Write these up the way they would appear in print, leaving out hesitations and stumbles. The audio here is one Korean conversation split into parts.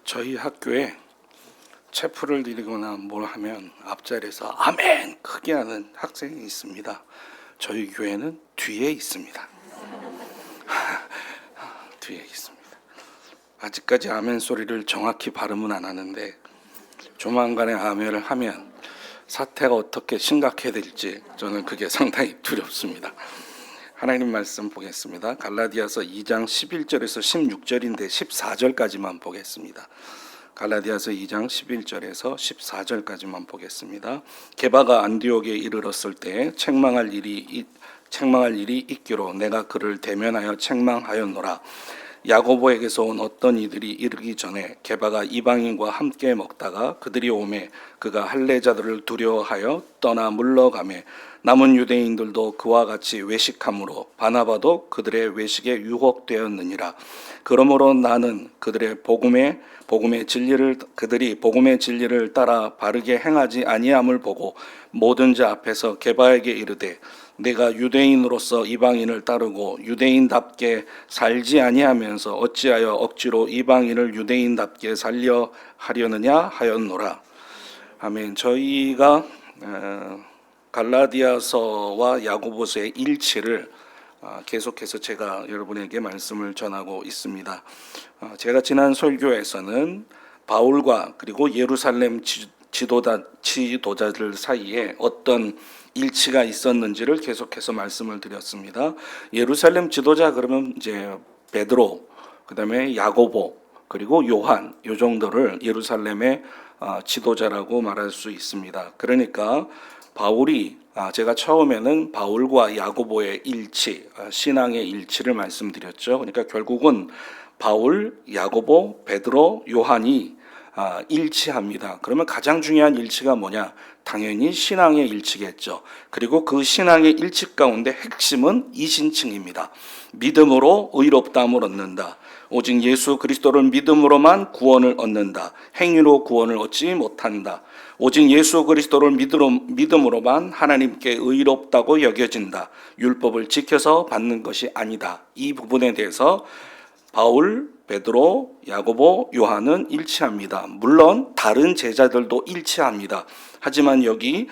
저희 학교에 체프를 드리거나 뭘 하면 앞자리에서 아멘 크게 하는 학생이 있습니다. 저희 교회는 뒤에 있습니다. 뒤에 있습니다. 아직까지 아멘 소리를 정확히 발음은 안 하는데 조만간에 아멘을 하면 사태가 어떻게 심각해질지 저는 그게 상당히 두렵습니다. 하나님 말씀 보겠습니다. 갈라디아서 2장 11절에서 16절인데 14절까지만 보겠습니다. 갈라디아서 2장 11절에서 14절까지만 보겠습니다. 게바가 안디옥에 이르렀을 때 책망할 일이 있기로 내가 그를 대면하여 책망하였노라. 야고보에게서 온 어떤 이들이 이르기 전에 게바가 이방인과 함께 먹다가 그들이 오매 그가 할례자들을 두려워하여 떠나 물러가매 남은 유대인들도 그와 같이 외식함으로 바나바도 그들의 외식에 유혹되었느니라. 그러므로 나는 그들이 복음의 진리를 따라 바르게 행하지 아니함을 보고 모든 자 앞에서 게바에게 이르되 내가 유대인으로서 이방인을 따르고 유대인답게 살지 아니하면서 어찌하여 억지로 이방인을 유대인답게 살려 하려느냐 하였노라. 아멘. 저희가 갈라디아서와 야고보서의 일치를 계속해서 제가 여러분에게 말씀을 전하고 있습니다. 제가 지난 설교에서는 바울과 그리고 예루살렘 지도자들 사이에 어떤 일치가 있었는지를 계속해서 말씀을 드렸습니다. 예루살렘 지도자 그러면 이제 베드로, 그다음에 야고보, 그리고 요한 요 정도를 예루살렘의 지도자라고 말할 수 있습니다. 그러니까 바울이 제가 처음에는 바울과 야고보의 일치, 신앙의 일치를 말씀드렸죠. 그러니까 결국은 바울, 야고보, 베드로, 요한이 일치합니다. 그러면 가장 중요한 일치가 뭐냐? 당연히 신앙의 일치겠죠. 그리고 그 신앙의 일치 가운데 핵심은 이신칭입니다. 믿음으로 의롭다함을 얻는다. 오직 예수 그리스도를 믿음으로만 구원을 얻는다. 행위로 구원을 얻지 못한다. 오직 예수 그리스도를 믿음으로만 하나님께 의롭다고 여겨진다. 율법을 지켜서 받는 것이 아니다. 이 부분에 대해서 바울, 베드로, 야고보, 요한은 일치합니다. 물론 다른 제자들도 일치합니다. 하지만 여기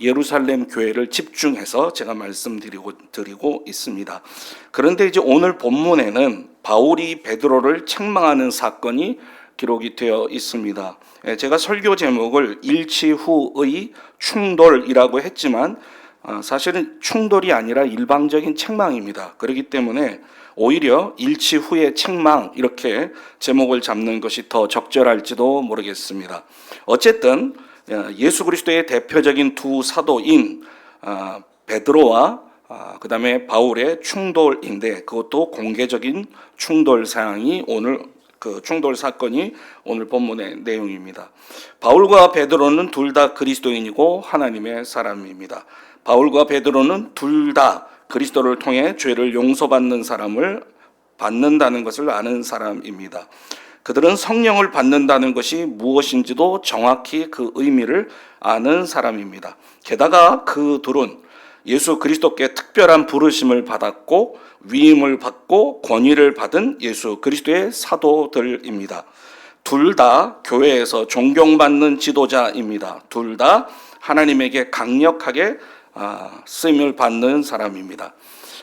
예루살렘 교회를 집중해서 제가 말씀드리고 있습니다. 그런데 이제 오늘 본문에는 바울이 베드로를 책망하는 사건이 기록이 되어 있습니다. 제가 설교 제목을 일치 후의 충돌이라고 했지만 사실은 충돌이 아니라 일방적인 책망입니다. 그렇기 때문에 오히려 일치 후의 책망 이렇게 제목을 잡는 것이 더 적절할지도 모르겠습니다. 어쨌든 예수 그리스도의 대표적인 두 사도인 베드로와 그다음에 바울의 충돌인데 그것도 공개적인 충돌 사항이 오늘 그 충돌 사건이 오늘 본문의 내용입니다. 바울과 베드로는 둘 다 그리스도인이고 하나님의 사람입니다. 바울과 베드로는 둘 다 그리스도를 통해 죄를 용서받는 사람을 받는다는 것을 아는 사람입니다. 그들은 성령을 받는다는 것이 무엇인지도 정확히 그 의미를 아는 사람입니다. 게다가 그 둘은 예수 그리스도께 특별한 부르심을 받았고 위임을 받고 권위를 받은 예수 그리스도의 사도들입니다. 둘 다 교회에서 존경받는 지도자입니다. 둘 다 하나님에게 강력하게 쓰임을 받는 사람입니다.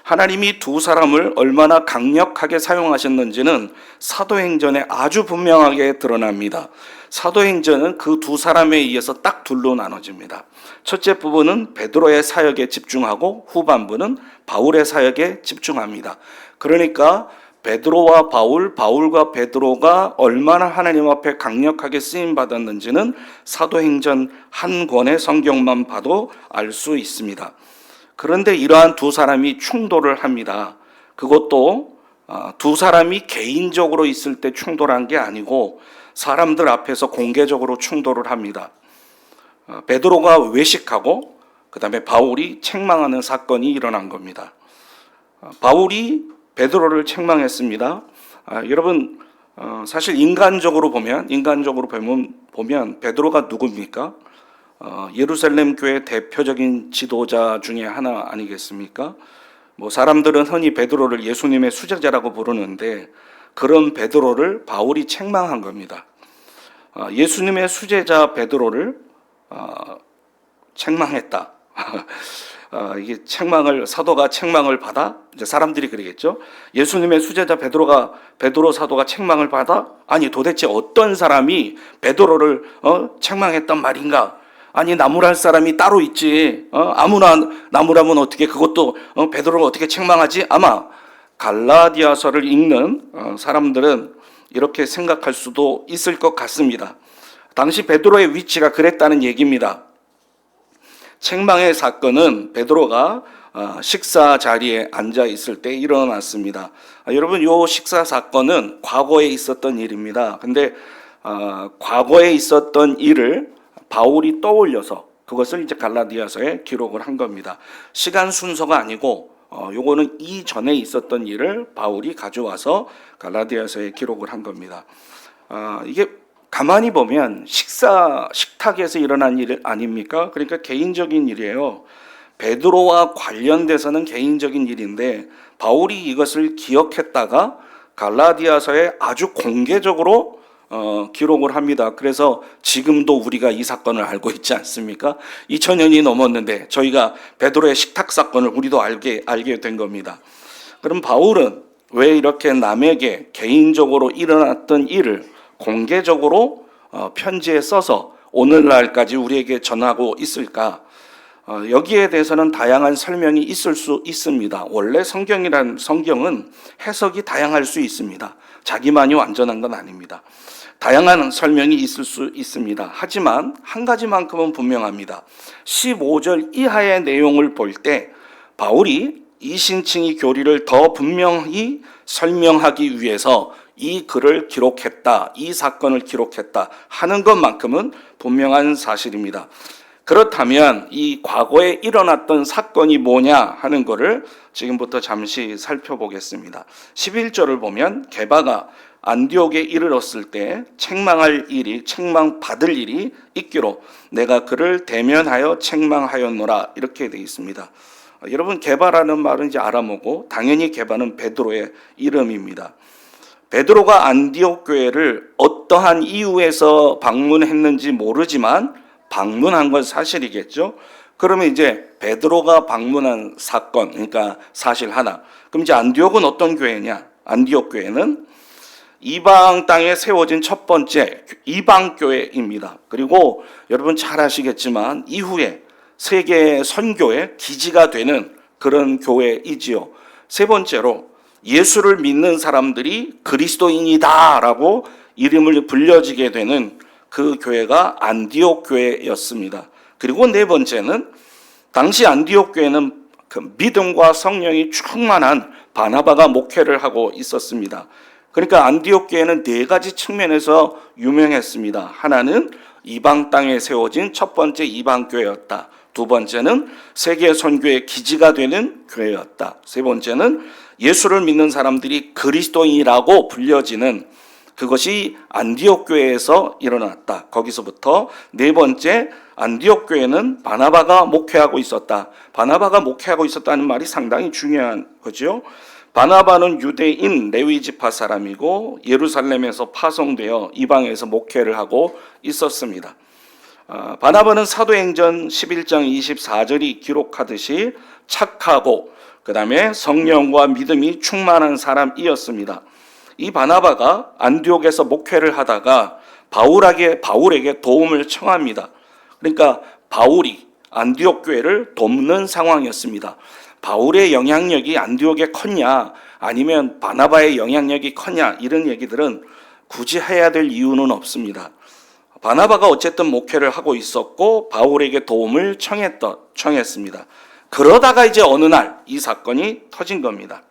하나님이 두 사람을 얼마나 강력하게 사용하셨는지는 사도행전에 아주 분명하게 드러납니다. 사도행전은 그 두 사람에 의해서 딱 둘로 나눠집니다. 첫째 부분은 베드로의 사역에 집중하고 후반부는 바울의 사역에 집중합니다. 그러니까 베드로와 바울과 베드로가 얼마나 하나님 앞에 강력하게 쓰임 받았는지는 사도행전 한 권의 성경만 봐도 알 수 있습니다. 그런데 이러한 두 사람이 충돌을 합니다. 그것도 두 사람이 개인적으로 있을 때 충돌한 게 아니고 사람들 앞에서 공개적으로 충돌을 합니다. 베드로가 외식하고 그다음에 바울이 책망하는 사건이 일어난 겁니다. 바울이 베드로를 책망했습니다. 여러분 사실 인간적으로 보면 베드로가 누굽니까? 예루살렘 교회 대표적인 지도자 중에 하나 아니겠습니까? 사람들은 흔히 베드로를 예수님의 수제자라고 부르는데 그런 베드로를 바울이 책망한 겁니다. 예수님의 수제자 베드로를 책망했다. 이게 사도가 책망을 받아? 이제 사람들이 그러겠죠. 예수님의 수제자 베드로 사도가 책망을 받아? 아니, 도대체 어떤 사람이 베드로를 책망했단 말인가? 아니, 나무랄 사람이 따로 있지. 아무나 나무라면 어떻게 그것도 베드로를 어떻게 책망하지? 아마 갈라디아서를 읽는 사람들은 이렇게 생각할 수도 있을 것 같습니다. 당시 베드로의 위치가 그랬다는 얘기입니다. 책망의 사건은 베드로가 식사 자리에 앉아 있을 때 일어났습니다. 여러분, 이 식사 사건은 과거에 있었던 일입니다. 근데 과거에 있었던 일을 바울이 떠올려서 그것을 이제 갈라디아서에 기록을 한 겁니다. 시간 순서가 아니고 요거는 이전에 있었던 일을 바울이 가져와서 갈라디아서에 기록을 한 겁니다. 이게 가만히 보면 식탁에서 일어난 일 아닙니까? 그러니까 개인적인 일이에요. 베드로와 관련돼서는 개인적인 일인데 바울이 이것을 기억했다가 갈라디아서에 아주 공개적으로 기록을 합니다. 그래서 지금도 우리가 이 사건을 알고 있지 않습니까? 2000년이 넘었는데 저희가 베드로의 식탁 사건을 우리도 알게 된 겁니다. 그럼 바울은 왜 이렇게 남에게 개인적으로 일어났던 일을 공개적으로 편지에 써서 오늘날까지 우리에게 전하고 있을까? 여기에 대해서는 다양한 설명이 있을 수 있습니다. 원래 성경은 해석이 다양할 수 있습니다. 자기만이 완전한 건 아닙니다. 다양한 설명이 있을 수 있습니다. 하지만 한 가지만큼은 분명합니다. 15절 이하의 내용을 볼 때 바울이 이신칭의 교리를 더 분명히 설명하기 위해서 이 글을 기록했다, 이 사건을 기록했다 하는 것만큼은 분명한 사실입니다. 그렇다면 이 과거에 일어났던 사건이 뭐냐 하는 것을 지금부터 잠시 살펴보겠습니다. 11절을 보면 게바가 안디옥에 이르렀을 때 책망받을 일이 있기로 내가 그를 대면하여 책망하였노라 이렇게 되어 있습니다. 여러분, 게바라는 말은 이제 아람어고 당연히 게바는 베드로의 이름입니다. 베드로가 안디옥 교회를 어떠한 이유에서 방문했는지 모르지만 방문한 건 사실이겠죠. 그러면 이제 베드로가 방문한 사건, 그러니까 사실 하나. 그럼 이제 안디옥은 어떤 교회냐? 안디옥 교회는 이방 땅에 세워진 첫 번째 이방 교회입니다. 그리고 여러분 잘 아시겠지만 이후에 세계 선교의 기지가 되는 그런 교회이지요. 세 번째로 예수를 믿는 사람들이 그리스도인이다라고 이름을 불려지게 되는 그 교회가 안디옥 교회였습니다. 그리고 네 번째는 당시 안디옥 교회는 그 믿음과 성령이 충만한 바나바가 목회를 하고 있었습니다. 그러니까 안디옥 교회는 네 가지 측면에서 유명했습니다. 하나는 이방 땅에 세워진 첫 번째 이방 교회였다. 두 번째는 세계 선교의 기지가 되는 교회였다. 세 번째는 예수를 믿는 사람들이 그리스도인이라고 불려지는 그것이 안디옥 교회에서 일어났다. 거기서부터 네 번째, 안디옥 교회는 바나바가 목회하고 있었다. 바나바가 목회하고 있었다는 말이 상당히 중요한 거죠. 바나바는 유대인 레위 지파 사람이고 예루살렘에서 파송되어 이방에서 목회를 하고 있었습니다. 바나바는 사도행전 11장 24절이 기록하듯이 착하고 그 다음에 성령과 믿음이 충만한 사람이었습니다. 이 바나바가 안디옥에서 목회를 하다가 바울에게 도움을 청합니다. 그러니까 바울이 안디옥 교회를 돕는 상황이었습니다. 바울의 영향력이 안디옥에 컸냐 아니면 바나바의 영향력이 컸냐 이런 얘기들은 굳이 해야 될 이유는 없습니다. 바나바가 어쨌든 목회를 하고 있었고 바울에게 도움을 청했습니다. 그러다가 이제 어느 날 이 사건이 터진 겁니다.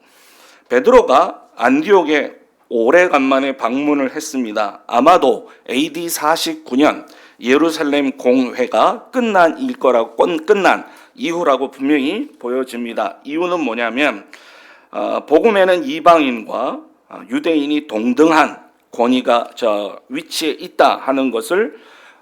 베드로가 안디옥에 오래간만에 방문을 했습니다. 아마도 AD 49년 예루살렘 공회가 끝난 이후라고 분명히 보여집니다. 이유는 뭐냐면 복음에는 이방인과 유대인이 동등한 권위가 위치에 있다 하는 것을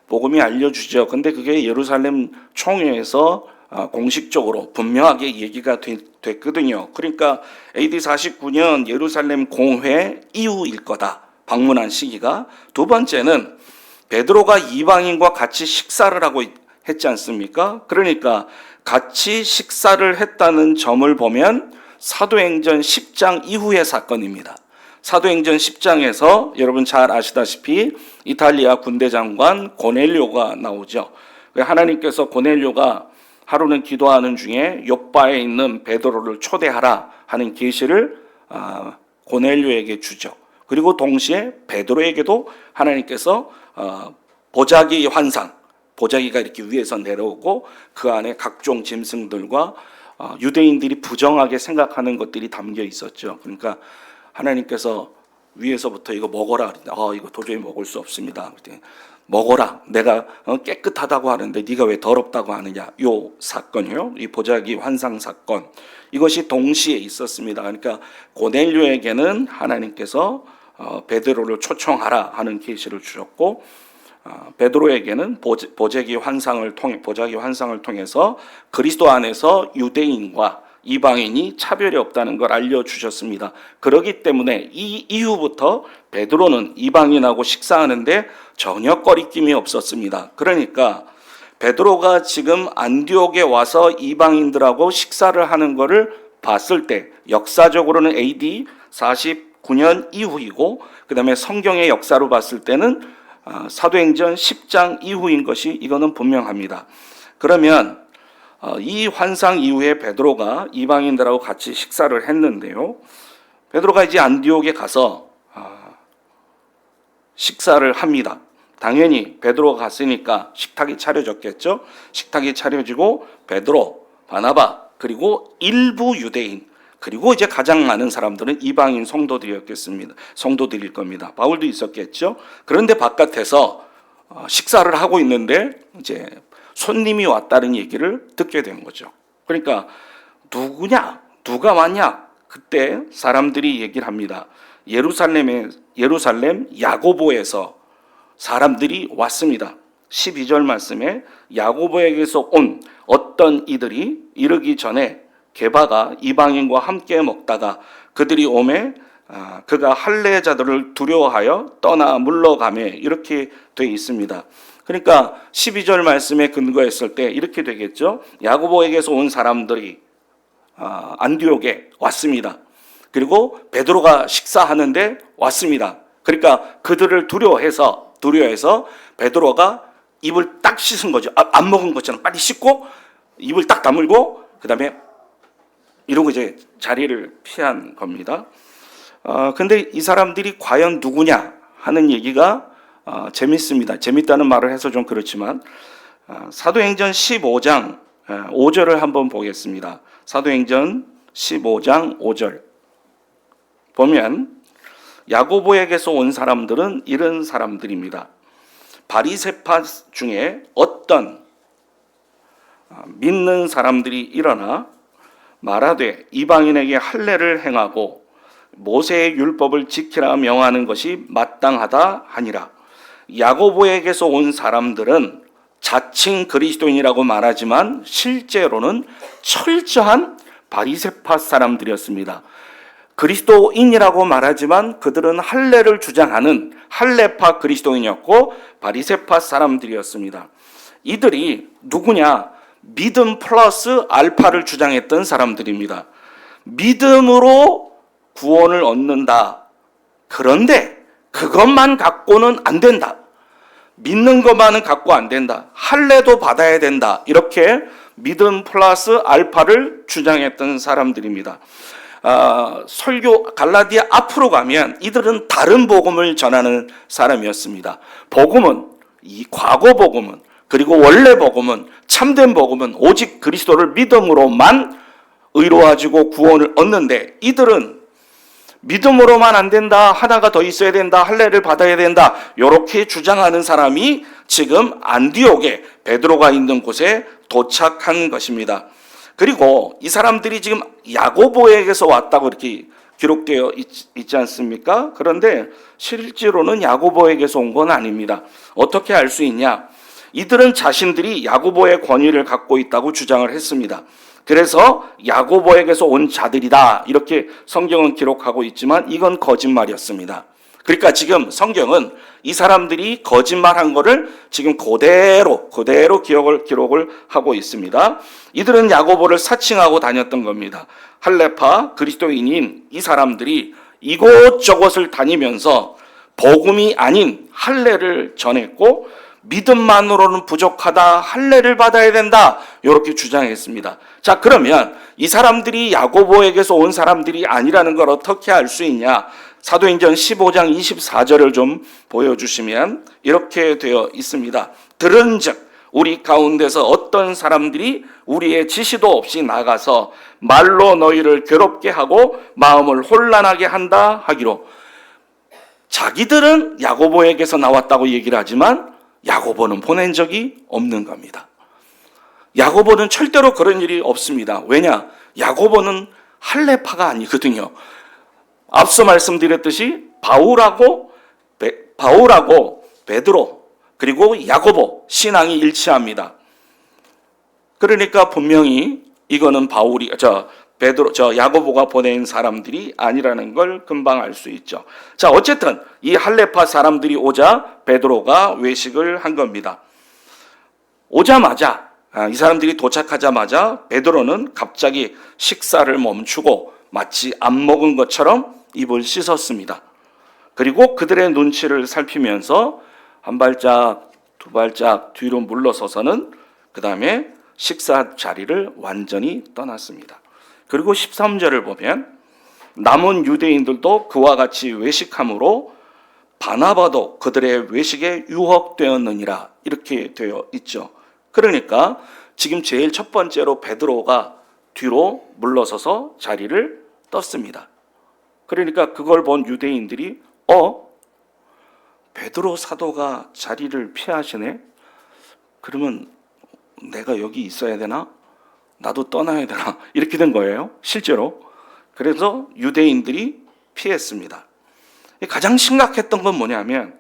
복음이 알려주죠. 근데 그게 예루살렘 총회에서 공식적으로 분명하게 얘기가 됐거든요. 그러니까 AD 49년 예루살렘 공회 이후일 거다. 방문한 시기가. 두 번째는 베드로가 이방인과 같이 식사를 하고 했지 않습니까? 그러니까 같이 식사를 했다는 점을 보면 사도행전 10장 이후의 사건입니다. 사도행전 10장에서 여러분 잘 아시다시피 이탈리아 군대 장관 고넬료가 나오죠. 하나님께서 고넬료가 하루는 기도하는 중에 요바에 있는 베드로를 초대하라 하는 계시를 고넬료에게 주죠. 그리고 동시에 베드로에게도 하나님께서 보자기 환상, 보자기가 이렇게 위에서 내려오고 그 안에 각종 짐승들과 유대인들이 부정하게 생각하는 것들이 담겨 있었죠. 그러니까 하나님께서 위에서부터 이거 먹어라. 이거 도저히 먹을 수 없습니다. 먹어라. 내가 깨끗하다고 하는데 네가 왜 더럽다고 하느냐. 요 사건이요. 이 보자기 환상 사건. 이것이 동시에 있었습니다. 그러니까 고넬료에게는 하나님께서 베드로를 초청하라 하는 계시를 주셨고 베드로에게는 보자기 환상을 통해서 그리스도 안에서 유대인과 이방인이 차별이 없다는 걸 알려주셨습니다. 그렇기 때문에 이 이후부터 베드로는 이방인하고 식사하는데 전혀 꺼리낌이 없었습니다. 그러니까 베드로가 지금 안디옥에 와서 이방인들하고 식사를 하는 것을 봤을 때 역사적으로는 AD 49년 이후이고 그 다음에 성경의 역사로 봤을 때는 사도행전 10장 이후인 것이 이거는 분명합니다. 그러면 이 환상 이후에 베드로가 이방인들하고 같이 식사를 했는데요. 베드로가 이제 안디옥에 가서 식사를 합니다. 당연히 베드로가 갔으니까 식탁이 차려졌겠죠. 식탁이 차려지고 베드로, 바나바 그리고 일부 유대인 그리고 이제 가장 많은 사람들은 이방인 성도들일 겁니다. 바울도 있었겠죠. 그런데 바깥에서 식사를 하고 있는데 이제 손님이 왔다는 얘기를 듣게 된 거죠. 그러니까 누구냐? 누가 왔냐? 그때 사람들이 얘기를 합니다. 예루살렘 야고보에서 사람들이 왔습니다. 12절 말씀에 야고보에게서 온 어떤 이들이 이르기 전에 게바가 이방인과 함께 먹다가 그들이 오매 그가 할례자들을 두려워하여 떠나 물러가매 이렇게 되어 있습니다. 그러니까 12절 말씀에 근거했을 때 이렇게 되겠죠. 야고보에게서 온 사람들이 안디옥에 왔습니다. 그리고 베드로가 식사하는데 왔습니다. 그러니까 그들을 두려워해서 베드로가 입을 딱 씻은 거죠. 안 먹은 것처럼 빨리 씻고 입을 딱 다물고 그 다음에 이러고 이제 자리를 피한 겁니다. 근데 이 사람들이 과연 누구냐 하는 얘기가 재밌습니다. 재밌다는 말을 해서 좀 그렇지만 사도행전 15장 5절을 한번 보겠습니다. 사도행전 15장 5절 보면 야고보에게서 온 사람들은 이런 사람들입니다. 바리새파 중에 어떤 믿는 사람들이 일어나 말하되 이방인에게 할례를 행하고 모세의 율법을 지키라 명하는 것이 마땅하다 하니라. 야고보에게서 온 사람들은 자칭 그리스도인이라고 말하지만 실제로는 철저한 바리새파 사람들이었습니다. 그리스도인이라고 말하지만 그들은 할례를 주장하는 할례파 그리스도인이었고 바리새파 사람들이었습니다. 이들이 누구냐? 믿음 플러스 알파를 주장했던 사람들입니다. 믿음으로 구원을 얻는다. 그런데 그것만 갖고는 안 된다. 믿는 것만은 갖고 안 된다. 할례도 받아야 된다. 이렇게 믿음 플러스 알파를 주장했던 사람들입니다. 설교 갈라디아 앞으로 가면 이들은 다른 복음을 전하는 사람이었습니다. 복음은 이 과거 복음은 그리고 원래 복음은 참된 복음은 오직 그리스도를 믿음으로만 의로워지고 구원을 얻는데 이들은 믿음으로만 안 된다. 하나가 더 있어야 된다. 할례를 받아야 된다. 이렇게 주장하는 사람이 지금 안디옥에 베드로가 있는 곳에 도착한 것입니다. 그리고 이 사람들이 지금 야고보에게서 왔다고 이렇게 기록되어 있지 않습니까? 그런데 실제로는 야고보에게서 온 건 아닙니다. 어떻게 알 수 있냐? 이들은 자신들이 야고보의 권위를 갖고 있다고 주장을 했습니다. 그래서 야고보에게서 온 자들이다 이렇게 성경은 기록하고 있지만 이건 거짓말이었습니다. 그러니까 지금 성경은 이 사람들이 거짓말한 거를 지금 그대로 기록을 하고 있습니다. 이들은 야고보를 사칭하고 다녔던 겁니다. 할레파 그리스도인인 이 사람들이 이곳저곳을 다니면서 복음이 아닌 할례를 전했고 믿음만으로는 부족하다, 할례를 받아야 된다 이렇게 주장했습니다. 자, 그러면 이 사람들이 야고보에게서 온 사람들이 아니라는 걸 어떻게 알 수 있냐? 사도행전 15장 24절을 좀 보여주시면 이렇게 되어 있습니다. 들은즉 우리 가운데서 어떤 사람들이 우리의 지시도 없이 나가서 말로 너희를 괴롭게 하고 마음을 혼란하게 한다 하기로. 자기들은 야고보에게서 나왔다고 얘기를 하지만 야고보는 보낸 적이 없는 겁니다. 야고보는 절대로 그런 일이 없습니다. 왜냐? 야고보는 할례파가 아니거든요. 앞서 말씀드렸듯이 바울하고 베드로 그리고 야고보 신앙이 일치합니다. 그러니까 분명히 이거는 야고보가 보낸 사람들이 아니라는 걸 금방 알 수 있죠. 자, 어쨌든 이 할례파 사람들이 오자 베드로가 외식을 한 겁니다. 오자마자 이 사람들이 도착하자마자 베드로는 갑자기 식사를 멈추고 마치 안 먹은 것처럼 입을 씻었습니다. 그리고 그들의 눈치를 살피면서 한 발짝, 두 발짝 뒤로 물러서서는 그 다음에 식사 자리를 완전히 떠났습니다. 그리고 13절을 보면 남은 유대인들도 그와 같이 외식함으로 바나바도 그들의 외식에 유혹되었느니라 이렇게 되어 있죠. 그러니까 지금 제일 첫 번째로 베드로가 뒤로 물러서서 자리를 떴습니다. 그러니까 그걸 본 유대인들이 베드로 사도가 자리를 피하시네? 그러면 내가 여기 있어야 되나? 나도 떠나야 되나? 이렇게 된 거예요, 실제로. 그래서 유대인들이 피했습니다. 가장 심각했던 건 뭐냐면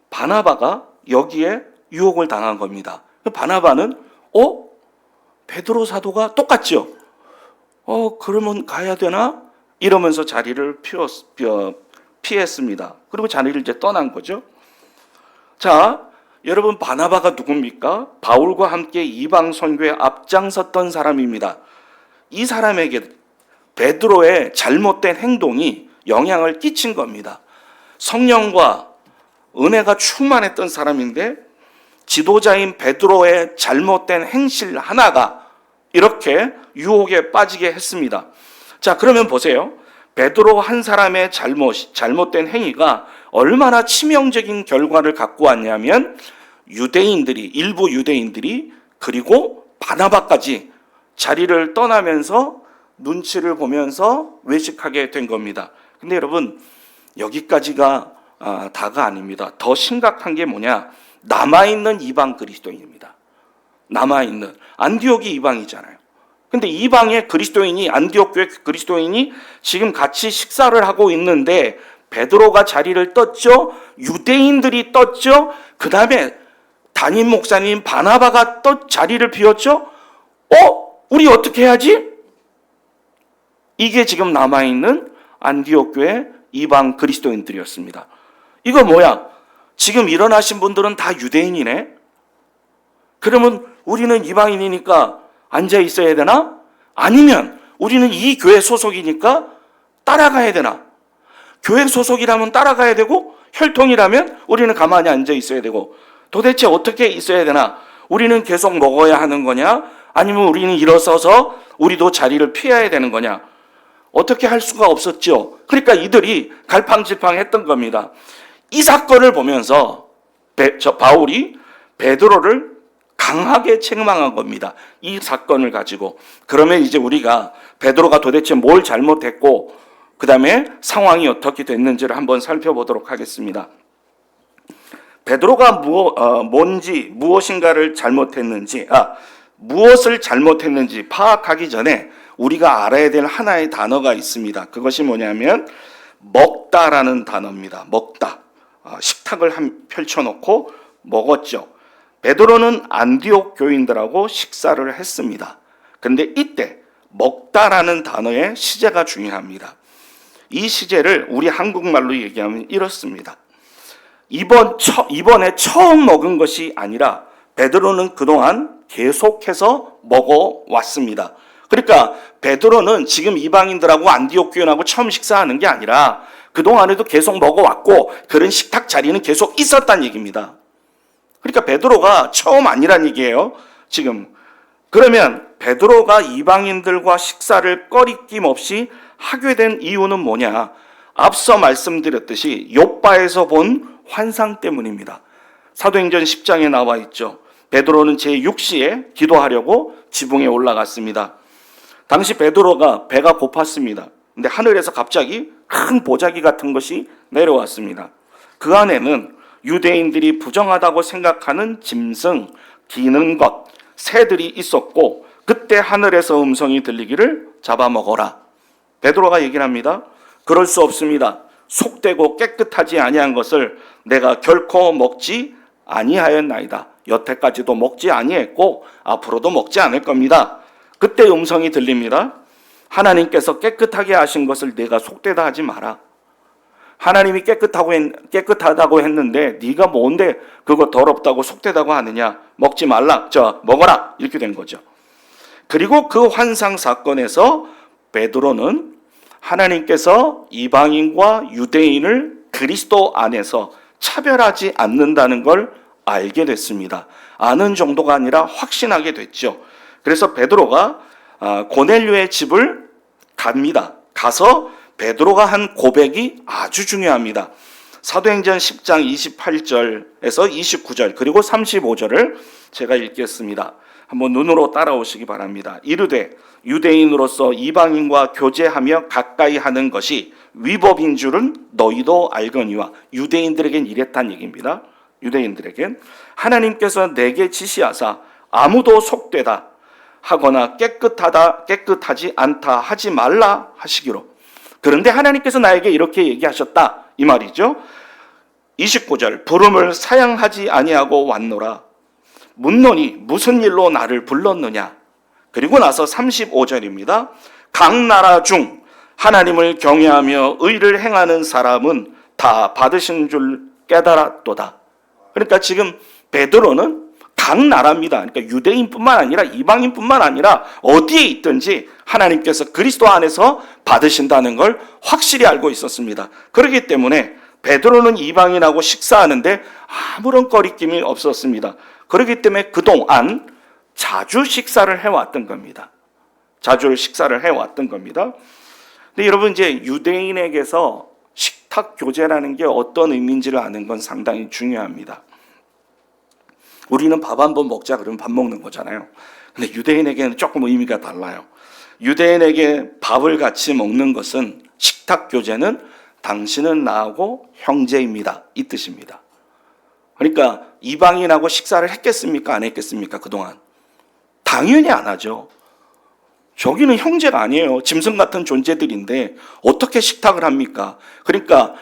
바나바가 여기에 유혹을 당한 겁니다. 바나바는 베드로 사도가 똑같죠? 그러면 가야 되나? 이러면서 자리를 피했습니다. 그리고 자리를 이제 떠난 거죠. 자, 여러분 바나바가 누굽니까? 바울과 함께 이방 선교에 앞장섰던 사람입니다. 이 사람에게 베드로의 잘못된 행동이 영향을 끼친 겁니다. 성령과 은혜가 충만했던 사람인데 지도자인 베드로의 잘못된 행실 하나가 이렇게 유혹에 빠지게 했습니다. 자, 그러면 보세요. 베드로 한 사람의 잘못된 행위가 얼마나 치명적인 결과를 갖고 왔냐면 일부 유대인들이 그리고 바나바까지 자리를 떠나면서 눈치를 보면서 외식하게 된 겁니다. 근데 여러분 여기까지가 다가 아닙니다. 더 심각한 게 뭐냐? 남아있는 이방 그리스도인입니다. 남아있는 안디옥이 이방이잖아요. 근데 이방의 그리스도인이 안디옥 교회 그리스도인이 지금 같이 식사를 하고 있는데 베드로가 자리를 떴죠. 유대인들이 떴죠. 그 다음에 담임 목사님 바나바가 자리를 비웠죠. 우리 어떻게 해야지? 이게 지금 남아있는 안디옥 교회 이방 그리스도인들이었습니다. 이거 뭐야? 지금 일어나신 분들은 다 유대인이네? 그러면 우리는 이방인이니까 앉아 있어야 되나? 아니면 우리는 이 교회 소속이니까 따라가야 되나? 교회 소속이라면 따라가야 되고 혈통이라면 우리는 가만히 앉아 있어야 되고 도대체 어떻게 있어야 되나? 우리는 계속 먹어야 하는 거냐? 아니면 우리는 일어서서 우리도 자리를 피해야 되는 거냐? 어떻게 할 수가 없었죠. 그러니까 이들이 갈팡질팡했던 겁니다. 이 사건을 보면서 바울이 베드로를 강하게 책망한 겁니다. 이 사건을 가지고. 그러면 이제 우리가 베드로가 도대체 뭘 잘못했고 그 다음에 상황이 어떻게 됐는지를 한번 살펴보도록 하겠습니다. 베드로가 무엇인가를 잘못했는지, 무엇을 잘못했는지 파악하기 전에 우리가 알아야 될 하나의 단어가 있습니다. 그것이 뭐냐면 먹다라는 단어입니다. 먹다. 식탁을 펼쳐놓고 먹었죠. 베드로는 안디옥 교인들하고 식사를 했습니다. 그런데 이때 먹다라는 단어의 시제가 중요합니다. 이 시제를 우리 한국말로 얘기하면 이렇습니다. 이번에 처음 먹은 것이 아니라 베드로는 그동안 계속해서 먹어왔습니다. 그러니까 베드로는 지금 이방인들하고 안디옥 교인하고 처음 식사하는 게 아니라 그동안에도 계속 먹어왔고 그런 식탁 자리는 계속 있었다는 얘기입니다. 그러니까 베드로가 처음 아니란 얘기예요. 지금 그러면 베드로가 이방인들과 식사를 꺼리낌 없이 하게 된 이유는 뭐냐? 앞서 말씀드렸듯이 욥바에서 본 환상 때문입니다. 사도행전 10장에 나와 있죠. 베드로는 제6시에 기도하려고 지붕에 올라갔습니다. 당시 베드로가 배가 고팠습니다. 근데 하늘에서 갑자기 큰 보자기 같은 것이 내려왔습니다. 그 안에는 유대인들이 부정하다고 생각하는 짐승, 기는 것, 새들이 있었고 그때 하늘에서 음성이 들리기를 잡아먹어라. 베드로가 얘기를 합니다. 그럴 수 없습니다. 속되고 깨끗하지 아니한 것을 내가 결코 먹지 아니하였나이다. 여태까지도 먹지 아니했고 앞으로도 먹지 않을 겁니다. 그때 음성이 들립니다. 하나님께서 깨끗하게 하신 것을 내가 속되다 하지 마라. 하나님이 깨끗하다고 했는데 네가 뭔데 그거 더럽다고 속되다고 하느냐. 먹지 말라. 먹어라. 이렇게 된 거죠. 그리고 그 환상 사건에서 베드로는 하나님께서 이방인과 유대인을 그리스도 안에서 차별하지 않는다는 걸 알게 됐습니다. 아는 정도가 아니라 확신하게 됐죠. 그래서 베드로가 고넬료의 집을 갑니다. 가서 베드로가 한 고백이 아주 중요합니다. 사도행전 10장 28절에서 29절 그리고 35절을 제가 읽겠습니다. 한번 눈으로 따라오시기 바랍니다. 이르되 유대인으로서 이방인과 교제하며 가까이 하는 것이 위법인 줄은 너희도 알거니와. 유대인들에겐 이랬단 얘기입니다. 유대인들에겐 하나님께서 내게 지시하사 아무도 속되다 하거나 깨끗하지 않다 하지 말라 하시기로. 그런데 하나님께서 나에게 이렇게 얘기하셨다 이 말이죠. 29절 부름을 사양하지 아니하고 왔노라. 묻노니 무슨 일로 나를 불렀느냐. 그리고 나서 35절입니다. 각 나라 중 하나님을 경외하며 의를 행하는 사람은 다 받으신 줄 깨달았도다. 그러니까 지금 베드로는 각 나라입니다. 그러니까 유대인뿐만 아니라 이방인뿐만 아니라 어디에 있든지 하나님께서 그리스도 안에서 받으신다는 걸 확실히 알고 있었습니다. 그렇기 때문에 베드로는 이방인하고 식사하는데 아무런 꺼리낌이 없었습니다. 그렇기 때문에 그동안 자주 식사를 해왔던 겁니다. 자주 식사를 해왔던 겁니다. 근데 여러분 이제 유대인에게서 식탁 교제라는 게 어떤 의미인지를 아는 건 상당히 중요합니다. 우리는 밥 한 번 먹자 그러면 밥 먹는 거잖아요. 근데 유대인에게는 조금 의미가 달라요. 유대인에게 밥을 같이 먹는 것은 식탁 교제는 당신은 나하고 형제입니다. 이 뜻입니다. 그러니까 이방인하고 식사를 했겠습니까? 안 했겠습니까? 그동안. 당연히 안 하죠. 저기는 형제가 아니에요. 짐승 같은 존재들인데 어떻게 식탁을 합니까? 그러니까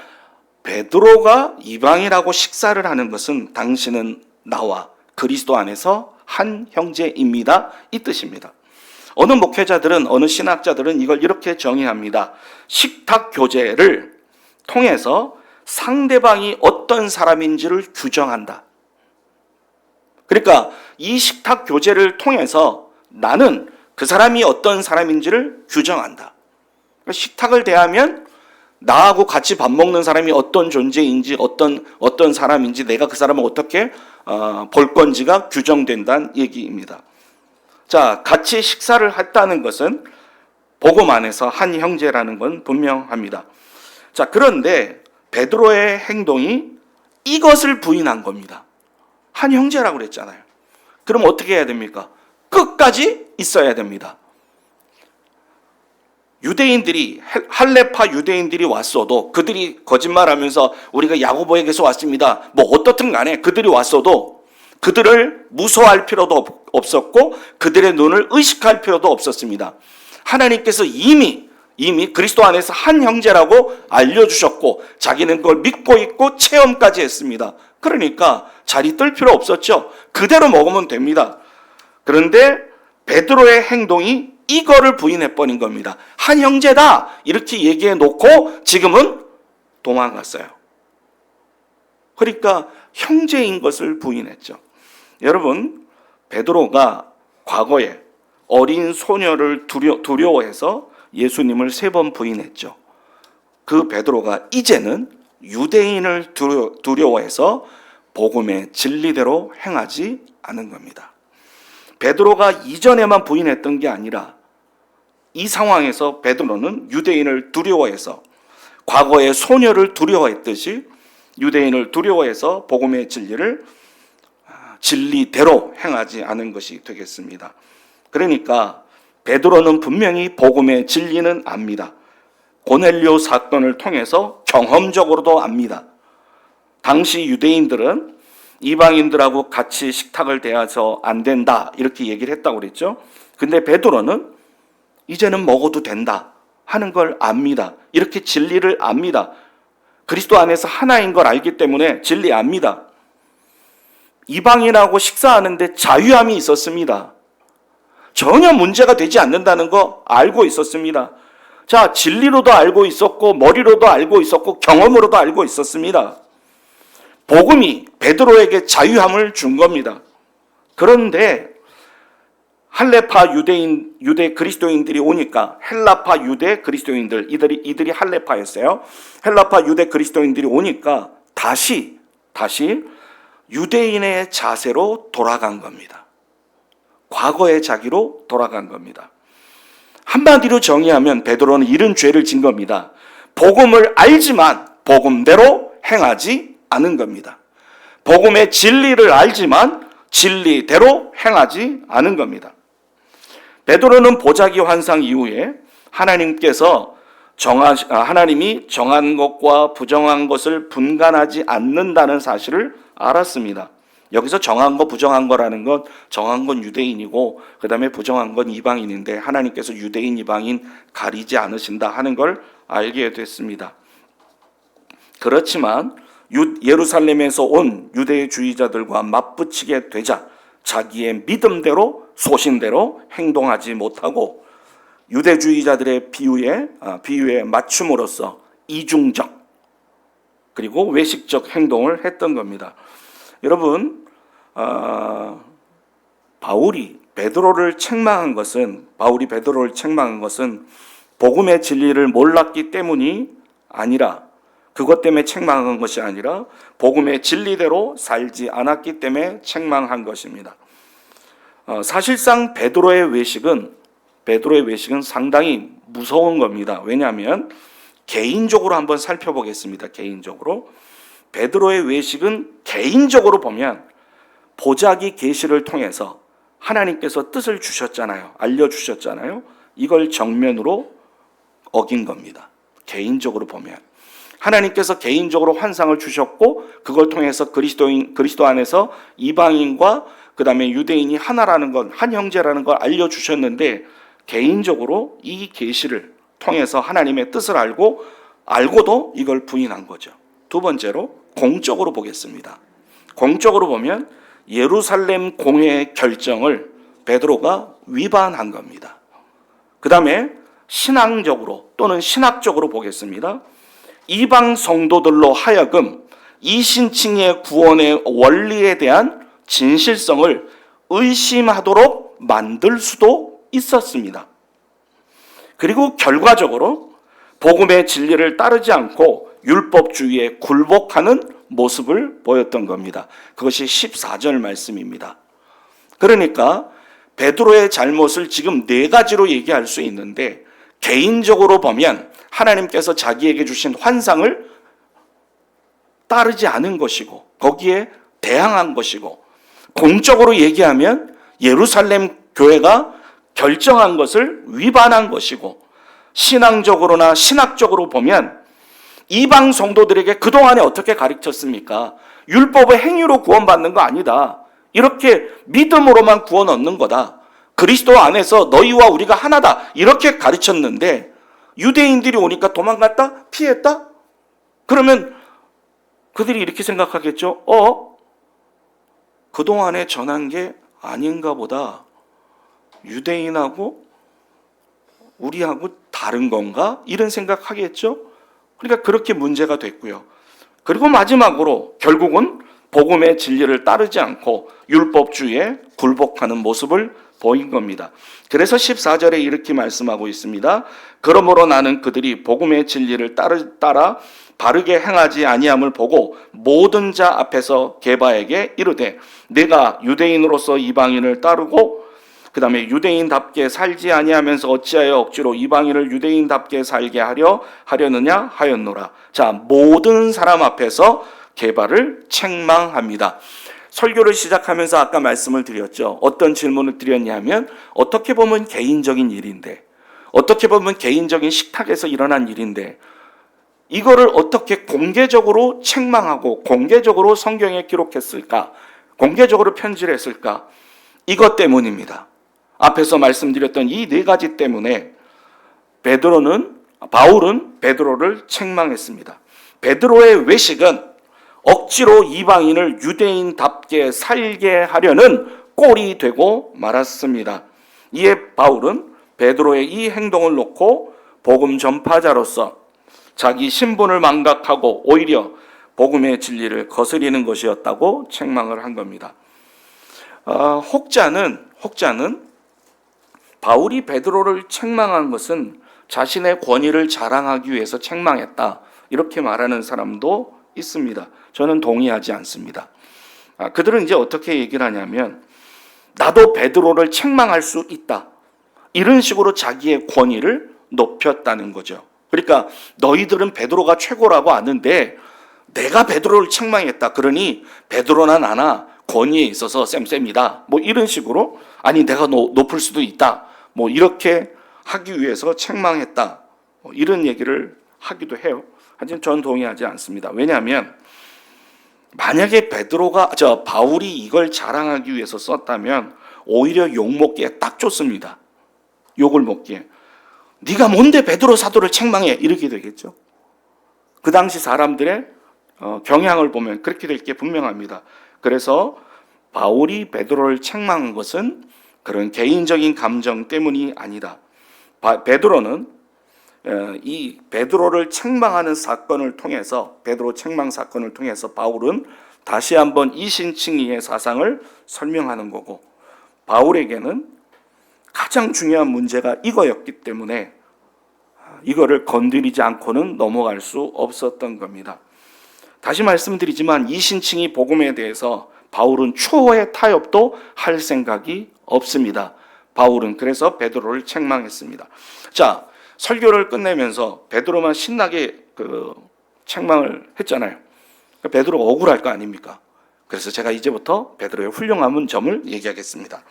베드로가 이방인하고 식사를 하는 것은 당신은 나와 그리스도 안에서 한 형제입니다. 이 뜻입니다. 어느 목회자들은, 어느 신학자들은 이걸 이렇게 정의합니다. 식탁 교제를 통해서 상대방이 어떤 사람인지를 규정한다. 그러니까 이 식탁 교제를 통해서 나는 그 사람이 어떤 사람인지를 규정한다. 그러니까 식탁을 대하면 나하고 같이 밥 먹는 사람이 어떤 존재인지 어떤 사람인지 내가 그 사람을 어떻게 볼 건지가 규정된다는 얘기입니다. 자, 같이 식사를 했다는 것은 복음 안에서 한 형제라는 건 분명합니다. 자, 그런데 베드로의 행동이 이것을 부인한 겁니다. 한 형제라고 그랬잖아요. 그럼 어떻게 해야 됩니까? 끝까지 있어야 됩니다. 유대인들이, 할레파 유대인들이 왔어도 그들이 거짓말하면서 우리가 야고보에게서 왔습니다. 뭐 어떻든 간에 그들이 왔어도 그들을 무서워할 필요도 없었고 그들의 눈을 의식할 필요도 없었습니다. 하나님께서 이미 이미 그리스도 안에서 한 형제라고 알려주셨고 자기는 그걸 믿고 있고 체험까지 했습니다. 그러니까 자리 뜰 필요 없었죠. 그대로 먹으면 됩니다. 그런데 베드로의 행동이 이거를 부인해버린 겁니다. 한 형제다 이렇게 얘기해 놓고 지금은 도망갔어요. 그러니까 형제인 것을 부인했죠. 여러분, 베드로가 과거에 어린 소녀를 두려워해서 예수님을 3번 부인했죠. 그 베드로가 이제는 유대인을 두려워해서 복음의 진리대로 행하지 않은 겁니다. 베드로가 이전에만 부인했던 게 아니라 이 상황에서 베드로는 유대인을 두려워해서 과거에 소녀를 두려워했듯이 유대인을 두려워해서 복음의 진리를 진리대로 행하지 않은 것이 되겠습니다. 그러니까 베드로는 분명히 복음의 진리는 압니다. 고넬료 사건을 통해서 경험적으로도 압니다. 당시 유대인들은 이방인들하고 같이 식탁을 대해서 안 된다 이렇게 얘기를 했다고 그랬죠. 근데 베드로는 이제는 먹어도 된다 하는 걸 압니다. 이렇게 진리를 압니다. 그리스도 안에서 하나인 걸 알기 때문에 진리 압니다. 이방인하고 식사하는데 자유함이 있었습니다. 전혀 문제가 되지 않는다는 거 알고 있었습니다. 자, 진리로도 알고 있었고 머리로도 알고 있었고 경험으로도 알고 있었습니다. 복음이 베드로에게 자유함을 준 겁니다. 그런데 할레파 유대 그리스도인들이 오니까 헬라파 유대 그리스도인들 이들이 할레파였어요. 헬라파 유대 그리스도인들이 오니까 다시 유대인의 자세로 돌아간 겁니다. 과거의 자기로 돌아간 겁니다. 한마디로 정의하면 베드로는 이런 죄를 진 겁니다. 복음을 알지만 복음대로 행하지 않은 겁니다. 복음의 진리를 알지만 진리대로 행하지 않은 겁니다. 베드로는 보자기 환상 이후에 하나님이 정한 것과 부정한 것을 분간하지 않는다는 사실을 알았습니다. 여기서 정한 거 부정한 거라는 건 정한 건 유대인이고 그 다음에 부정한 건 이방인인데 하나님께서 유대인 이방인 가리지 않으신다 하는 걸 알게 됐습니다. 그렇지만 예루살렘에서 온 유대주의자들과 맞붙이게 되자 자기의 믿음대로 소신대로 행동하지 못하고 유대주의자들의 비유에 맞춤으로써 이중적 그리고 외식적 행동을 했던 겁니다. 여러분, 바울이 베드로를 책망한 것은 복음의 진리를 몰랐기 때문이 아니라 그것 때문에 책망한 것이 아니라 복음의 진리대로 살지 않았기 때문에 책망한 것입니다. 사실상 베드로의 외식은 상당히 무서운 겁니다. 왜냐하면 개인적으로 한번 살펴보겠습니다. 개인적으로 베드로의 외식은 개인적으로 보면 보자기 계시를 통해서 하나님께서 뜻을 주셨잖아요. 알려주셨잖아요. 이걸 정면으로 어긴 겁니다. 개인적으로 보면 하나님께서 개인적으로 환상을 주셨고 그걸 통해서 그리스도 안에서 이방인과 그 다음에 유대인이 하나라는 것, 한 형제라는 걸 알려주셨는데 개인적으로 이 계시를 통해서 하나님의 뜻을 알고도 이걸 부인한 거죠. 두 번째로 공적으로 보겠습니다. 공적으로 보면 예루살렘 공회의 결정을 베드로가 위반한 겁니다. 그 다음에 신앙적으로 또는 신학적으로 보겠습니다. 이방 성도들로 하여금 이신칭의 구원의 원리에 대한 진실성을 의심하도록 만들 수도 있었습니다. 그리고 결과적으로 복음의 진리를 따르지 않고 율법주의에 굴복하는 모습을 보였던 겁니다. 그것이 14절 말씀입니다. 그러니까 베드로의 잘못을 지금 4가지로 얘기할 수 있는데 개인적으로 보면 하나님께서 자기에게 주신 환상을 따르지 않은 것이고 거기에 대항한 것이고 공적으로 얘기하면 예루살렘 교회가 결정한 것을 위반한 것이고 신앙적으로나 신학적으로 보면 이방 성도들에게 그동안에 어떻게 가르쳤습니까? 율법의 행위로 구원받는 거 아니다. 이렇게 믿음으로만 구원 얻는 거다. 그리스도 안에서 너희와 우리가 하나다. 이렇게 가르쳤는데 유대인들이 오니까 도망갔다? 피했다? 그러면 그들이 이렇게 생각하겠죠. 그동안에 전한 게 아닌가 보다. 유대인하고 우리하고 다른 건가? 이런 생각하겠죠. 그러니까 그렇게 문제가 됐고요. 그리고 마지막으로 결국은 복음의 진리를 따르지 않고 율법주의에 굴복하는 모습을 보인 겁니다. 그래서 14절에 이렇게 말씀하고 있습니다. 그러므로 나는 그들이 복음의 진리를 따라 바르게 행하지 아니함을 보고 모든 자 앞에서 게바에게 이르되 내가 유대인으로서 이방인을 따르고 그 다음에 유대인답게 살지 아니하면서 어찌하여 억지로 이방인을 유대인답게 살게 하려느냐 하였노라. 자, 모든 사람 앞에서 게바를 책망합니다. 설교를 시작하면서 아까 말씀을 드렸죠. 어떤 질문을 드렸냐면 어떻게 보면 개인적인 일인데, 어떻게 보면 개인적인 식탁에서 일어난 일인데 이거를 어떻게 공개적으로 책망하고 공개적으로 성경에 기록했을까? 공개적으로 편지를 했을까? 이것 때문입니다. 앞에서 말씀드렸던 이 네 가지 때문에 바울은 베드로를 책망했습니다. 베드로의 외식은 억지로 이방인을 유대인답게 살게 하려는 꼴이 되고 말았습니다. 이에 바울은 베드로의 이 행동을 놓고 복음 전파자로서 자기 신분을 망각하고 오히려 복음의 진리를 거스리는 것이었다고 책망을 한 겁니다. 혹자는 바울이 베드로를 책망한 것은 자신의 권위를 자랑하기 위해서 책망했다, 이렇게 말하는 사람도 있습니다. 저는 동의하지 않습니다. 그들은 이제 어떻게 얘기를 하냐면 나도 베드로를 책망할 수 있다, 이런 식으로 자기의 권위를 높였다는 거죠. 그러니까 너희들은 베드로가 최고라고 아는데 내가 베드로를 책망했다, 그러니 베드로나 나나 권위에 있어서 쌤쌤이다, 뭐 이런 식으로, 아니 내가 높을 수도 있다, 뭐 이렇게 하기 위해서 책망했다, 뭐 이런 얘기를 하기도 해요. 하지만 저는 동의하지 않습니다. 왜냐하면 만약에 바울이 이걸 자랑하기 위해서 썼다면 오히려 욕먹기에 딱 좋습니다. 욕을 먹기에. 네가 뭔데 베드로 사도를 책망해, 이렇게 되겠죠. 그 당시 사람들의 경향을 보면 그렇게 될 게 분명합니다. 그래서 바울이 베드로를 책망한 것은 그런 개인적인 감정 때문이 아니다. 베드로는 이 베드로를 책망하는 사건을 통해서, 베드로 책망 사건을 통해서 바울은 다시 한번 이신칭의의 사상을 설명하는 거고, 바울에게는 가장 중요한 문제가 이거였기 때문에 이거를 건드리지 않고는 넘어갈 수 없었던 겁니다. 다시 말씀드리지만 이신칭의 복음에 대해서 바울은 추호의 타협도 할 생각이 없습니다. 바울은 그래서 베드로를 책망했습니다. 자, 설교를 끝내면서 베드로만 신나게 책망을 했잖아요. 베드로가 억울할 거 아닙니까? 그래서 제가 이제부터 베드로의 훌륭한 점을 얘기하겠습니다.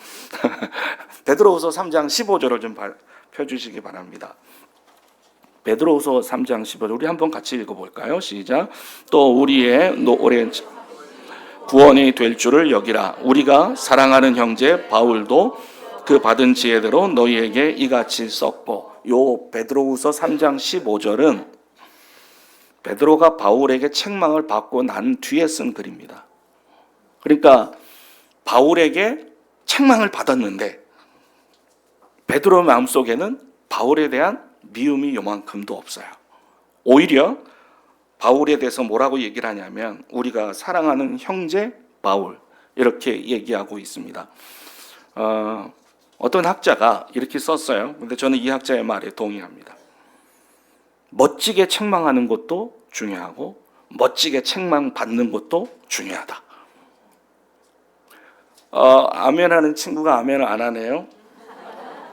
베드로후서 3장 15절을 좀 펴주시기 바랍니다. 베드로후서 3장 15절 우리 한번 같이 읽어볼까요? 시작. 또 우리의 오랜 구원이 될 줄을 여기라. 우리가 사랑하는 형제 바울도 그 받은 지혜대로 너희에게 이같이 썼고, 요 베드로후서 3장 15절은 베드로가 바울에게 책망을 받고 난 뒤에 쓴 글입니다. 그러니까 바울에게 책망을 받았는데 베드로 마음속에는 바울에 대한 미움이 요만큼도 없어요. 오히려 바울에 대해서 뭐라고 얘기를 하냐면 우리가 사랑하는 형제 바울, 이렇게 얘기하고 있습니다. 어떤 학자가 이렇게 썼어요. 근데 저는 이 학자의 말에 동의합니다. 멋지게 책망하는 것도 중요하고 멋지게 책망받는 것도 중요하다. 아멘하는 친구가 아멘을 안 하네요.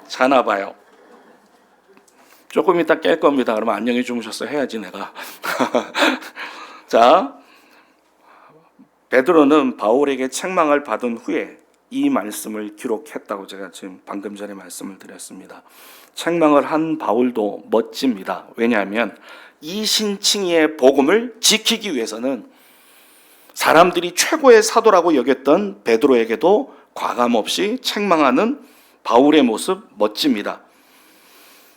자나 봐요. 조금 이따 깰 겁니다. 그러면 안녕히 주무셨어 해야지 내가. 자, 베드로는 바울에게 책망을 받은 후에 이 말씀을 기록했다고 제가 지금 방금 전에 말씀을 드렸습니다. 책망을 한 바울도 멋집니다. 왜냐하면 이 신칭의의 복음을 지키기 위해서는 사람들이 최고의 사도라고 여겼던 베드로에게도 과감없이 책망하는 바울의 모습 멋집니다.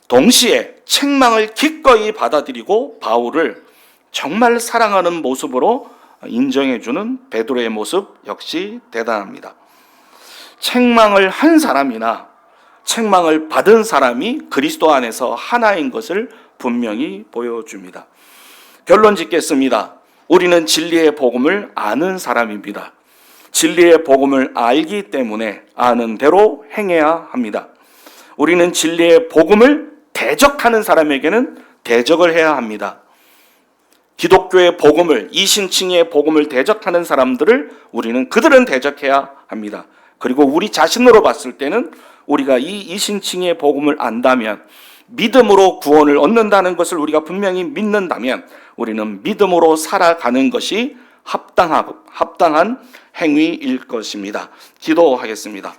동시에 책망을 기꺼이 받아들이고 바울을 정말 사랑하는 모습으로 인정해주는 베드로의 모습 역시 대단합니다. 책망을 한 사람이나 책망을 받은 사람이 그리스도 안에서 하나인 것을 분명히 보여줍니다. 결론 짓겠습니다. 우리는 진리의 복음을 아는 사람입니다. 진리의 복음을 알기 때문에 아는 대로 행해야 합니다. 우리는 진리의 복음을 대적하는 사람에게는 대적을 해야 합니다. 기독교의 복음을, 이신칭의 복음을 대적하는 사람들을 우리는 그들은 대적해야 합니다. 그리고 우리 자신으로 봤을 때는 우리가 이 이신칭의 복음을 안다면, 믿음으로 구원을 얻는다는 것을 우리가 분명히 믿는다면 우리는 믿음으로 살아가는 것이 합당한 행위일 것입니다. 기도하겠습니다.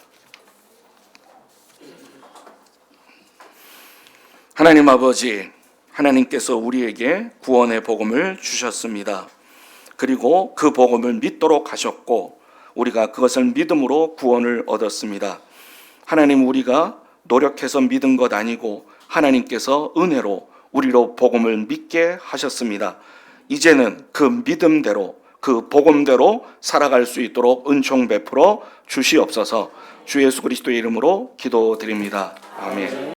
하나님 아버지, 하나님께서 우리에게 구원의 복음을 주셨습니다. 그리고 그 복음을 믿도록 하셨고 우리가 그것을 믿음으로 구원을 얻었습니다. 하나님, 우리가 노력해서 믿은 것 아니고 하나님께서 은혜로 우리로 복음을 믿게 하셨습니다. 이제는 그 믿음대로, 그 복음대로 살아갈 수 있도록 은총 베풀어 주시옵소서. 주 예수 그리스도의 이름으로 기도드립니다. 아멘.